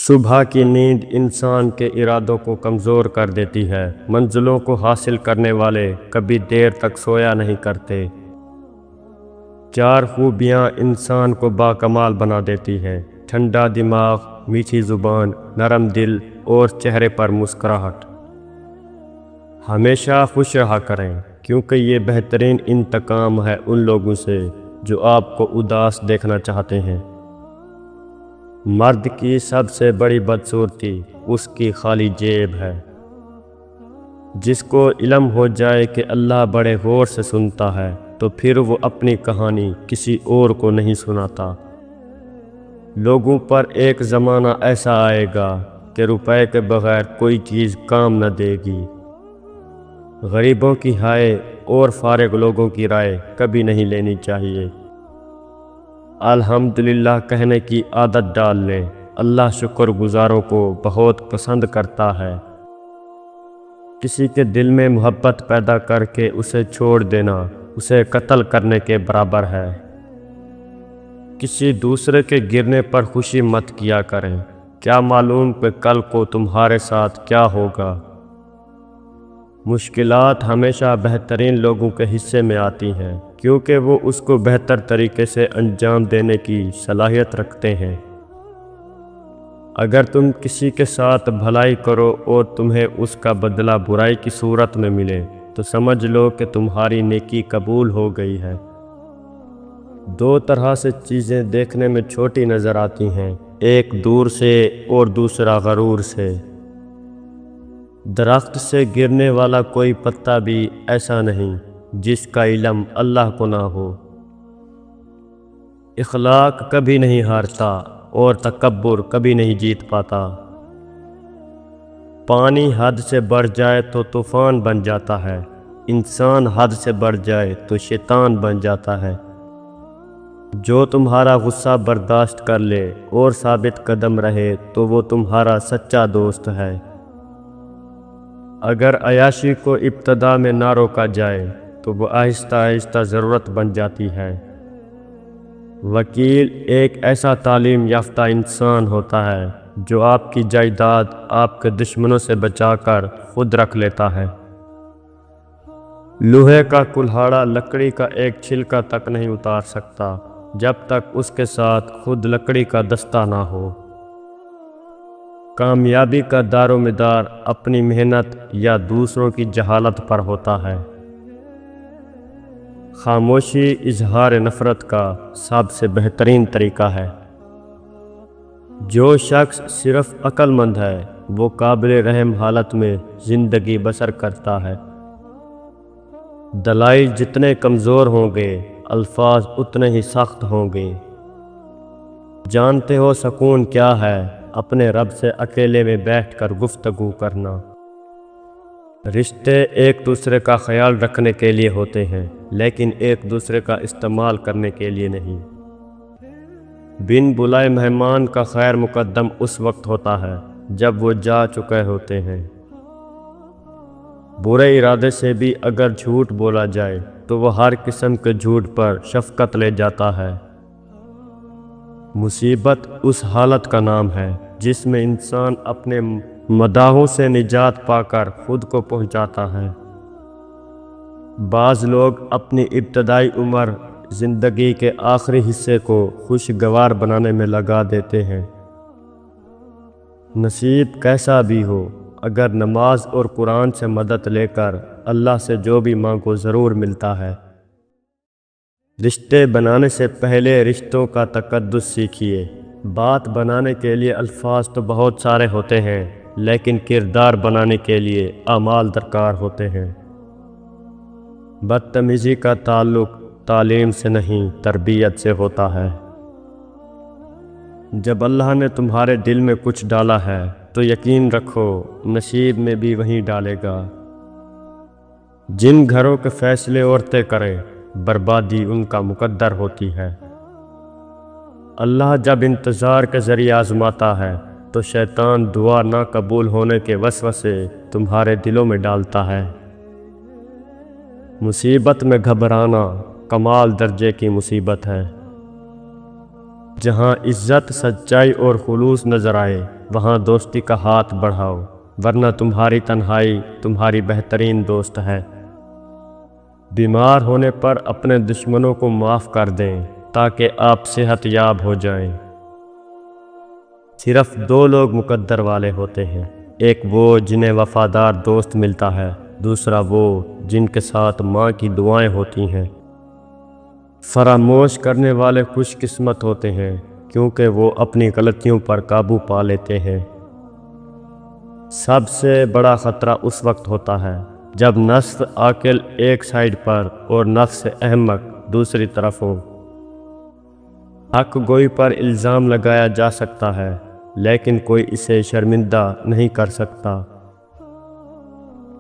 صبح کی نیند انسان کے ارادوں کو کمزور کر دیتی ہے۔ منزلوں کو حاصل کرنے والے کبھی دیر تک سویا نہیں کرتے۔ 4 خوبیاں انسان کو باکمال بنا دیتی ہیں: ٹھنڈا دماغ، میٹھی زبان، نرم دل اور چہرے پر مسکراہٹ۔ ہمیشہ خوش رہا کریں، کیونکہ یہ بہترین انتقام ہے ان لوگوں سے جو آپ کو اداس دیکھنا چاہتے ہیں۔ مرد کی سب سے بڑی بدصورتی اس کی خالی جیب ہے۔ جس کو علم ہو جائے کہ اللہ بڑے غور سے سنتا ہے تو پھر وہ اپنی کہانی کسی اور کو نہیں سناتا۔ لوگوں پر ایک زمانہ ایسا آئے گا کہ روپے کے بغیر کوئی چیز کام نہ دے گی۔ غریبوں کی ہائے اور فارغ لوگوں کی رائے کبھی نہیں لینی چاہیے۔ الحمدللہ کہنے کی عادت ڈال لیں، اللہ شکر گزاروں کو بہت پسند کرتا ہے۔ کسی کے دل میں محبت پیدا کر کے اسے چھوڑ دینا اسے قتل کرنے کے برابر ہے۔ کسی دوسرے کے گرنے پر خوشی مت کیا کریں، کیا معلوم کہ کل کو تمہارے ساتھ کیا ہوگا۔ مشکلات ہمیشہ بہترین لوگوں کے حصے میں آتی ہیں، کیونکہ وہ اس کو بہتر طریقے سے انجام دینے کی صلاحیت رکھتے ہیں۔ اگر تم کسی کے ساتھ بھلائی کرو اور تمہیں اس کا بدلہ برائی کی صورت میں ملے تو سمجھ لو کہ تمہاری نیکی قبول ہو گئی ہے۔ 2 طرح سے چیزیں دیکھنے میں چھوٹی نظر آتی ہیں، ایک دور سے اور دوسرا غرور سے۔ درخت سے گرنے والا کوئی پتا بھی ایسا نہیں جس کا علم اللہ کو نہ ہو۔ اخلاق کبھی نہیں ہارتا اور تکبر کبھی نہیں جیت پاتا۔ پانی حد سے بڑھ جائے تو طوفان بن جاتا ہے، انسان حد سے بڑھ جائے تو شیطان بن جاتا ہے۔ جو تمہارا غصہ برداشت کر لے اور ثابت قدم رہے تو وہ تمہارا سچا دوست ہے۔ اگر عیاشی کو ابتدا میں نہ روکا جائے تو وہ آہستہ آہستہ ضرورت بن جاتی ہے۔ وکیل ایک ایسا تعلیم یافتہ انسان ہوتا ہے جو آپ کی جائیداد آپ کے دشمنوں سے بچا کر خود رکھ لیتا ہے۔ لوہے کا کلہاڑا لکڑی کا ایک چھلکا تک نہیں اتار سکتا جب تک اس کے ساتھ خود لکڑی کا دستہ نہ ہو۔ کامیابی کا دار و مدار اپنی محنت یا دوسروں کی جہالت پر ہوتا ہے۔ خاموشی اظہار نفرت کا سب سے بہترین طریقہ ہے۔ جو شخص صرف عقل مند ہے وہ قابل رحم حالت میں زندگی بسر کرتا ہے۔ دلائل جتنے کمزور ہوں گے الفاظ اتنے ہی سخت ہوں گے۔ جانتے ہو سکون کیا ہے؟ اپنے رب سے اکیلے میں بیٹھ کر گفتگو کرنا۔ رشتے ایک دوسرے کا خیال رکھنے کے لیے ہوتے ہیں، لیکن ایک دوسرے کا استعمال کرنے کے لیے نہیں۔ بن بلائے مہمان کا خیر مقدم اس وقت ہوتا ہے جب وہ جا چکے ہوتے ہیں۔ برے ارادے سے بھی اگر جھوٹ بولا جائے تو وہ ہر قسم کے جھوٹ پر شفقت لے جاتا ہے۔ مصیبت اس حالت کا نام ہے جس میں انسان اپنے مداحوں سے نجات پا کر خود کو پہنچاتا ہے۔ بعض لوگ اپنی ابتدائی عمر زندگی کے آخری حصے کو خوشگوار بنانے میں لگا دیتے ہیں۔ نصیب کیسا بھی ہو، اگر نماز اور قرآن سے مدد لے کر اللہ سے جو بھی مانگو ضرور ملتا ہے۔ رشتے بنانے سے پہلے رشتوں کا تقدس سیکھیے۔ بات بنانے کے لیے الفاظ تو بہت سارے ہوتے ہیں، لیکن کردار بنانے کے لیے اعمال درکار ہوتے ہیں۔ بدتمیزی کا تعلق تعلیم سے نہیں تربیت سے ہوتا ہے۔ جب اللہ نے تمہارے دل میں کچھ ڈالا ہے تو یقین رکھو نصیب میں بھی وہیں ڈالے گا۔ جن گھروں کے فیصلے عورتیں کریں بربادی ان کا مقدر ہوتی ہے۔ اللہ جب انتظار کے ذریعے آزماتا ہے تو شیطان دعا نہ قبول ہونے کے وسوسے تمہارے دلوں میں ڈالتا ہے۔ مصیبت میں گھبرانا کمال درجے کی مصیبت ہے۔ جہاں عزت، سچائی اور خلوص نظر آئے وہاں دوستی کا ہاتھ بڑھاؤ، ورنہ تمہاری تنہائی تمہاری بہترین دوست ہے۔ بیمار ہونے پر اپنے دشمنوں کو معاف کر دیں تاکہ آپ صحت یاب ہو جائیں۔ صرف دو لوگ مقدر والے ہوتے ہیں، ایک وہ جنہیں وفادار دوست ملتا ہے، دوسرا وہ جن کے ساتھ ماں کی دعائیں ہوتی ہیں۔ فراموش کرنے والے خوش قسمت ہوتے ہیں کیونکہ وہ اپنی غلطیوں پر قابو پا لیتے ہیں۔ سب سے بڑا خطرہ اس وقت ہوتا ہے جب نفس عاقل ایک سائیڈ پر اور نفس احمق دوسری طرف ہو۔ حق گوئی پر الزام لگایا جا سکتا ہے لیکن کوئی اسے شرمندہ نہیں کر سکتا۔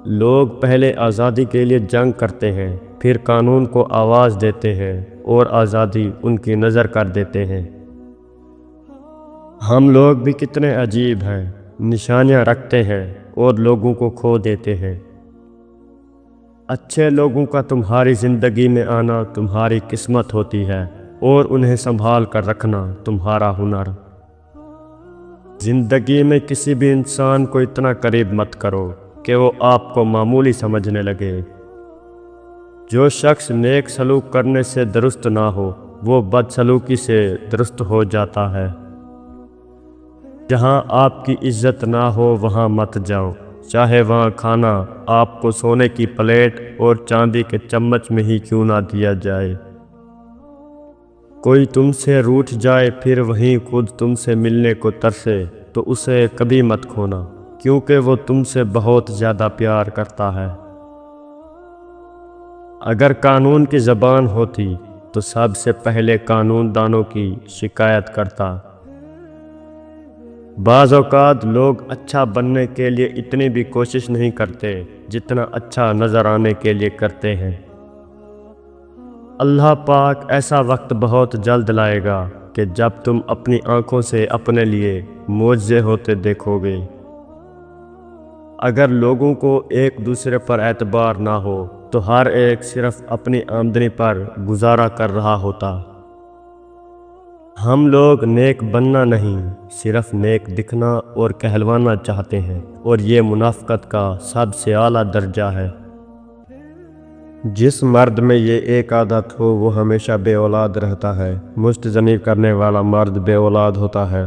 لوگ پہلے آزادی کے لیے جنگ کرتے ہیں، پھر قانون کو آواز دیتے ہیں اور آزادی ان کی نظر کر دیتے ہیں۔ ہم لوگ بھی کتنے عجیب ہیں، نشانیاں رکھتے ہیں اور لوگوں کو کھو دیتے ہیں۔ اچھے لوگوں کا تمہاری زندگی میں آنا تمہاری قسمت ہوتی ہے اور انہیں سنبھال کر رکھنا تمہارا ہنر۔ زندگی میں کسی بھی انسان کو اتنا قریب مت کرو کہ وہ آپ کو معمولی سمجھنے لگے۔ جو شخص نیک سلوک کرنے سے درست نہ ہو وہ بد سلوکی سے درست ہو جاتا ہے۔ جہاں آپ کی عزت نہ ہو وہاں مت جاؤ، چاہے وہاں کھانا آپ کو سونے کی پلیٹ اور چاندی کے چمچ میں ہی کیوں نہ دیا جائے۔ کوئی تم سے روٹھ جائے پھر وہیں خود تم سے ملنے کو ترسے تو اسے کبھی مت کھونا، کیونکہ وہ تم سے بہت زیادہ پیار کرتا ہے۔ اگر قانون کی زبان ہوتی تو سب سے پہلے قانون دانوں کی شکایت کرتا۔ بعض اوقات لوگ اچھا بننے کے لیے اتنی بھی کوشش نہیں کرتے جتنا اچھا نظر آنے کے لیے کرتے ہیں۔ اللہ پاک ایسا وقت بہت جلد لائے گا کہ جب تم اپنی آنکھوں سے اپنے لیے معجزے ہوتے دیکھو گے۔ اگر لوگوں کو ایک دوسرے پر اعتبار نہ ہو تو ہر ایک صرف اپنی آمدنی پر گزارا کر رہا ہوتا۔ ہم لوگ نیک بننا نہیں، صرف نیک دکھنا اور کہلوانا چاہتے ہیں، اور یہ منافقت کا سب سے اعلیٰ درجہ ہے۔ جس مرد میں یہ ایک عادت ہو وہ ہمیشہ بے اولاد رہتا ہے، مشت زنی کرنے والا مرد بے اولاد ہوتا ہے۔